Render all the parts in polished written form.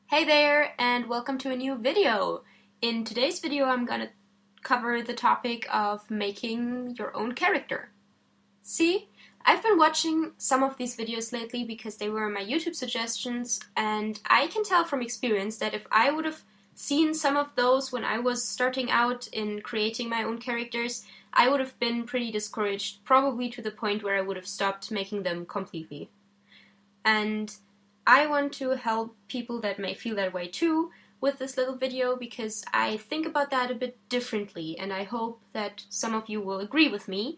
Hey there, and welcome to a new video. In today's video, I'm gonna cover the topic of making your own character. See, I've been watching some of these videos lately because they were my YouTube suggestions, and I can tell from experience that if I would have seen some of those when I was starting out in creating my own characters, I would have been pretty discouraged, probably to the point where I would have stopped making them completely. And I want to help people that may feel that way too with this little video because I think about that a bit differently, and I hope that some of you will agree with me,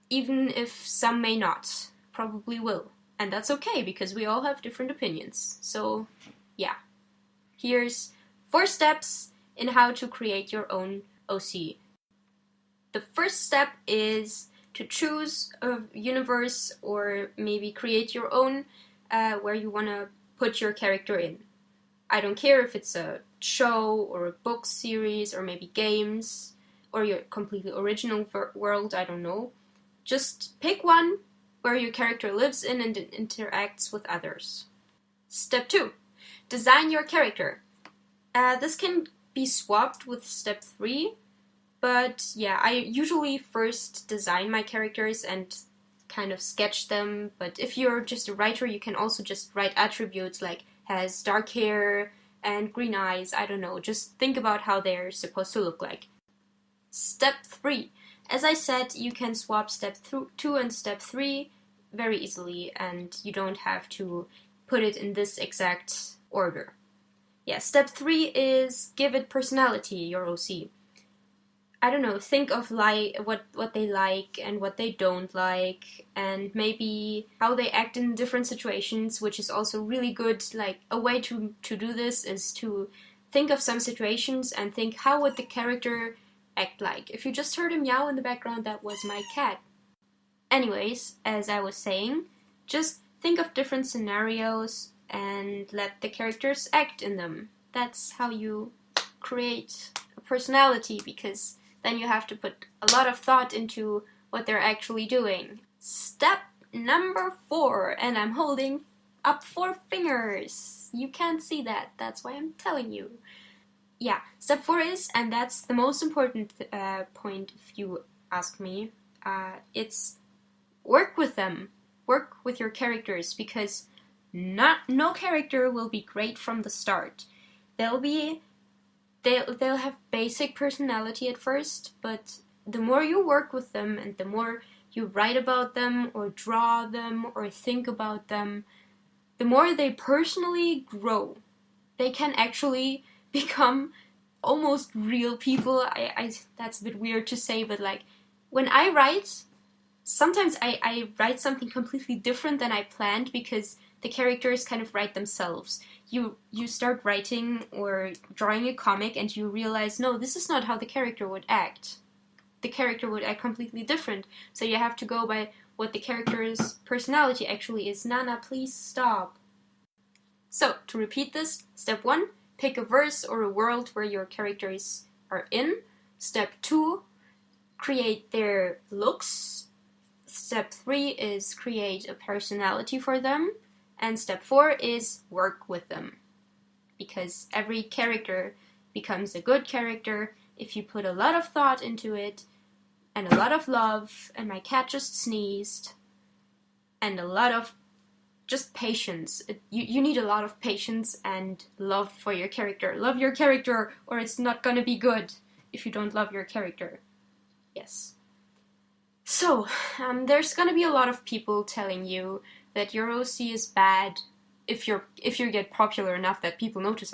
even if some may not. Probably will. And that's okay because we all have different opinions. So, yeah. Here's 4 steps in how to create your own OC. The first step is to choose a universe or maybe create your own where you want to put your character in. I don't care if it's a show or a book series or maybe games or your completely original world, I don't know. Just pick one where your character lives in and interacts with others. Step 2. Design your character. This can be swapped with step 3, but yeah, I usually first design my characters and kind of sketch them, but if you're just a writer, you can also just write attributes like has dark hair and green eyes, I don't know, just think about how they're supposed to look like. Step 3. As I said, you can swap step 2 and step 3 very easily, and you don't have to put it in this exact order. Yeah, step 3 is give it personality, your OC. I don't know, think of what they like and what they don't like, and maybe how they act in different situations, which is also really good. Like, a way to do this is to think of some situations and think, how would the character act like? If you just heard a meow in the background, that was my cat. Anyways, as I was saying, just think of different scenarios and let the characters act in them. That's how you create a personality, because then you have to put a lot of thought into what they're actually doing. Step number 4, and I'm holding up 4 fingers. You can't see that, that's why I'm telling you. Yeah, step 4 is, and that's the most important point if you ask me, it's work with them. Work with your characters, because no character will be great from the start. They'll have basic personality at first, but the more you work with them and the more you write about them or draw them or think about them, the more they personally grow. They can actually become almost real people. That's a bit weird to say, but like when I write, sometimes I write something completely different than I planned because the characters kind of write themselves. You start writing or drawing a comic and you realize, no, this is not how the character would act. The character would act completely different. So you have to go by what the character's personality actually is. Nana, please stop. So, to repeat this, step 1, pick a verse or a world where your characters are in. Step 2, create their looks. Step 3 is create a personality for them. And step 4 is work with them. Because every character becomes a good character if you put a lot of thought into it, and a lot of love, and my cat just sneezed, and a lot of just patience. You need a lot of patience and love for your character. Love your character, or it's not gonna be good if you don't love your character. Yes. So, there's gonna be a lot of people telling you that your OC is bad if you get popular enough that people notice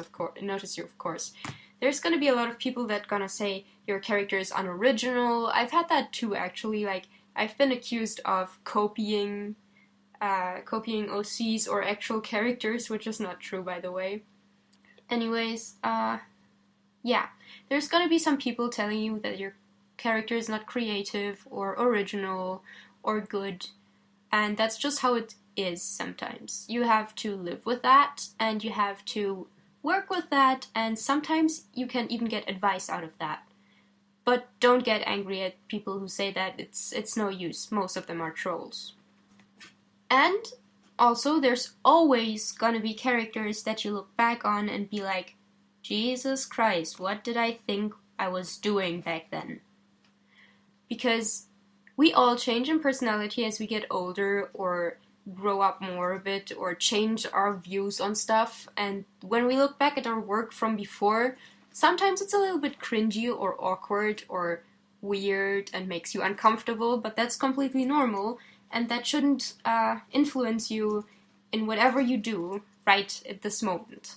you, of course. There's gonna be a lot of people that gonna say your character is unoriginal. I've had that too, actually. Like, I've been accused of copying OCs or actual characters, which is not true, by the way. Anyways, yeah, there's gonna be some people telling you that your character is not creative or original or good, and that's just how it is sometimes. You have to live with that, and you have to work with that, and sometimes you can even get advice out of that. But don't get angry at people who say that. It's no use. Most of them are trolls. And Also, there's always gonna be characters that you look back on and be like, Jesus Christ, what did I think I was doing back then? Because we all change in personality as we get older or grow up more a bit or change our views on stuff, and when we look back at our work from before, sometimes it's a little bit cringy or awkward or weird and makes you uncomfortable, but that's completely normal, and that shouldn't influence you in whatever you do right at this moment.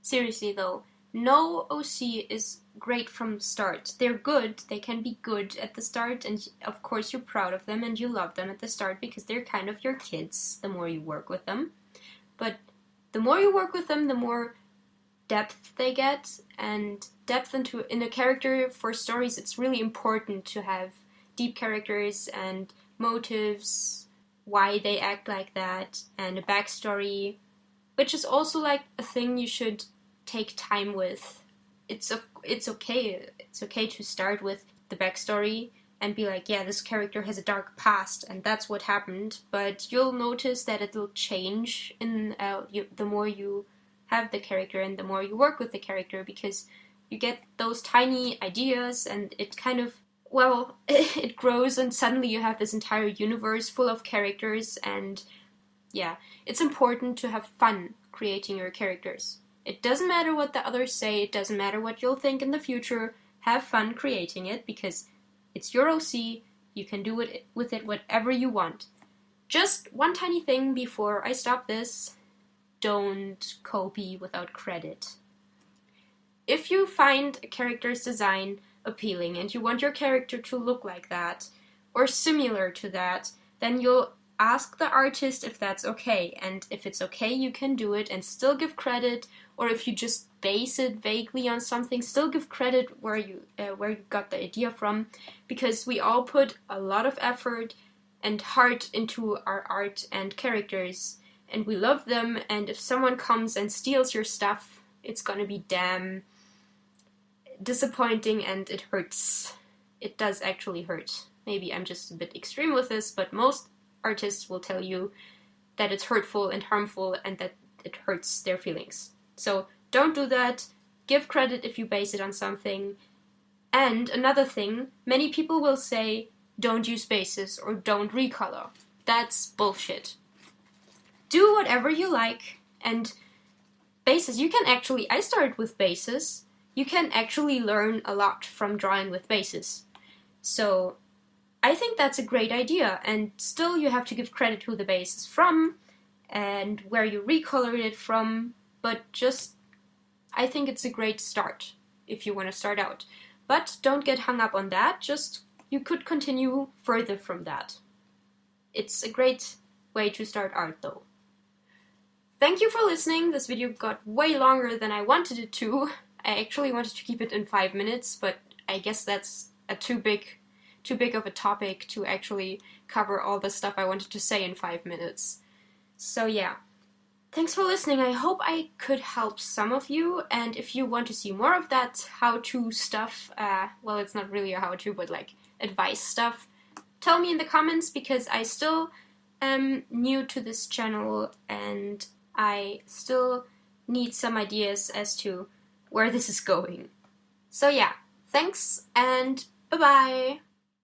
Seriously though, no OC is great from the start. They're good, they can be good at the start, and of course you're proud of them and you love them at the start because they're kind of your kids the more you work with them. But the more you work with them, the more depth they get, and depth in a character for stories, it's really important to have deep characters and motives, why they act like that, and a backstory, which is also like a thing you should take time with. It's okay to start with the backstory and be like, yeah, this character has a dark past and that's what happened, but you'll notice that it'll change in the more you have the character and the more you work with the character, because you get those tiny ideas and it kind of, well, it grows and suddenly you have this entire universe full of characters, and yeah, it's important to have fun creating your characters. It doesn't matter what the others say, it doesn't matter what you'll think in the future, have fun creating it because it's your OC, you can do it with it whatever you want. Just one tiny thing before I stop this: don't copy without credit. If you find a character's design appealing and you want your character to look like that or similar to that, then you'll ask the artist if that's okay, and if it's okay you can do it and still give credit, or if you just base it vaguely on something, still give credit where you got the idea from, because we all put a lot of effort and heart into our art and characters, and we love them, and if someone comes and steals your stuff, it's gonna be damn disappointing and it hurts. It does actually hurt. Maybe I'm just a bit extreme with this, but most artists will tell you that it's hurtful and harmful and that it hurts their feelings. So don't do that. Give credit if you base it on something. And another thing, many people will say, don't use bases or don't recolor. That's bullshit. Do whatever you like, and bases, you can actually, I started with bases, you can actually learn a lot from drawing with bases. So I think that's a great idea, and still you have to give credit to the base is from and where you recolored it from, but just, I think it's a great start if you want to start out. But don't get hung up on that, just you could continue further from that. It's a great way to start art though. Thank you for listening. This video got way longer than I wanted it to. I actually wanted to keep it in 5 minutes, but I guess that's too big of a topic to actually cover all the stuff I wanted to say in 5 minutes. So yeah, thanks for listening. I hope I could help some of you, and if you want to see more of that how-to stuff, well, it's not really a how-to, but like advice stuff, tell me in the comments, because I still am new to this channel and I still need some ideas as to where this is going. So yeah, thanks and bye-bye!